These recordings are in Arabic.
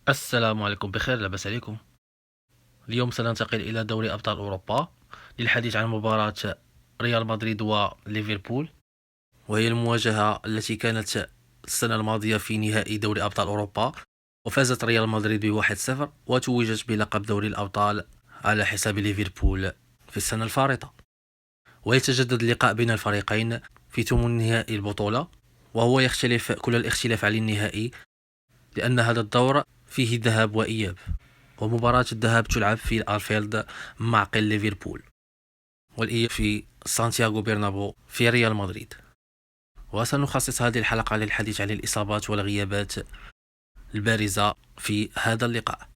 السلام عليكم، بخير، لاباس عليكم. اليوم سننتقل إلى دوري أبطال أوروبا للحديث عن مباراة ريال مدريد وليفربول، وهي المواجهة التي كانت السنة الماضية في نهائي دوري أبطال أوروبا، وفازت ريال مدريد ب1-0 وتوجت بلقب دوري الأبطال على حساب ليفربول في السنة الفارطة. ويتجدد اللقاء بين الفريقين في ثمن نهائي البطولة، وهو يختلف كل الاختلاف عن النهائي لأن هذا الدور فيه ذهاب وإياب، ومباراة الذهاب تلعب في الأنفيلد معقل ليفربول، والإياب في سانتياغو برنابو في ريال مدريد. وسنخصص هذه الحلقة للحديث عن الإصابات والغيابات البارزة في هذا اللقاء.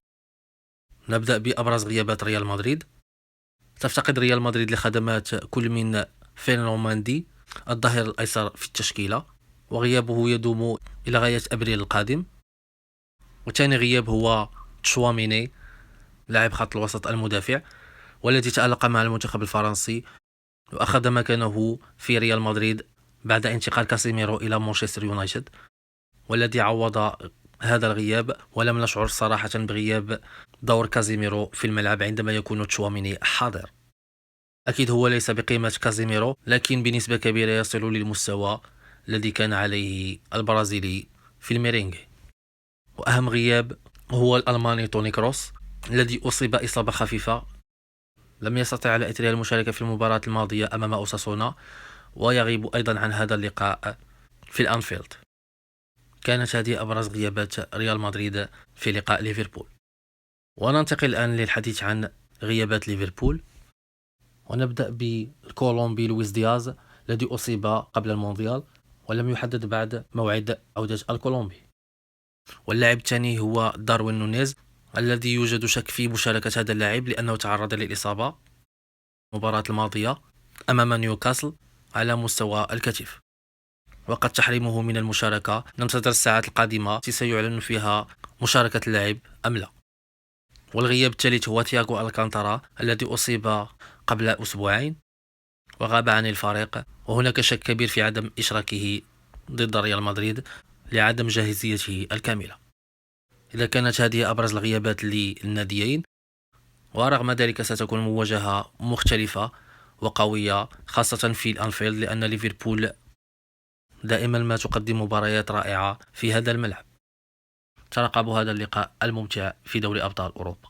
نبدأ بأبرز غيابات ريال مدريد. تفتقد ريال مدريد لخدمات كل من فيرناندو ماندي الظهير الأيسر في التشكيلة، وغيابه يدوم إلى غاية أبريل القادم. وثاني غياب هو تشواميني لاعب خط الوسط المدافع، والذي تألق مع المنتخب الفرنسي وأخذ مكانه في ريال مدريد بعد انتقال كاسيميرو إلى مانشستر يونايتد، والذي عوض هذا الغياب. ولم نشعر صراحة بغياب دور كازيميرو في الملعب عندما يكون تشواميني حاضر. أكيد هو ليس بقيمة كازيميرو، لكن بنسبة كبيرة يصل للمستوى الذي كان عليه البرازيلي في الميرينغي. وأهم غياب هو الألماني توني كروس، الذي أصيب إصابة خفيفة، لم يستطع على إثرها المشاركة في المباراة الماضية أمام أوساسونا، ويغيب أيضا عن هذا اللقاء في الأنفيلد. كانت هذه أبرز غيابات ريال مدريد في لقاء ليفربول. وننتقل الآن للحديث عن غيابات ليفربول، ونبدأ بالكولومبي لويس دياز الذي أصيب قبل المونديال ولم يحدد بعد موعد عودة الكولومبي. واللاعب الثاني هو داروين نونيز، الذي يوجد شك في مشاركة هذا اللاعب لأنه تعرض للإصابة المباراة الماضية أمام نيوكاسل على مستوى الكتف، وقد تحريمه من المشاركة. ننتظر الساعات القادمة التي سيعلن فيها مشاركة اللاعب أم لا. والغياب الثالث هو تياغو الكانتارا الذي أصيب قبل أسبوعين وغاب عن الفريق، وهناك شك كبير في عدم إشراكه ضد ريال مدريد لعدم جاهزيته الكاملة. إذا كانت هذه أبرز الغيابات للناديين، ورغم ذلك ستكون مواجهة مختلفة وقوية خاصة في الأنفيلد، لأن ليفربول دائما ما تقدم مباريات رائعة في هذا الملعب. ترقبوا هذا اللقاء الممتع في دوري أبطال أوروبا.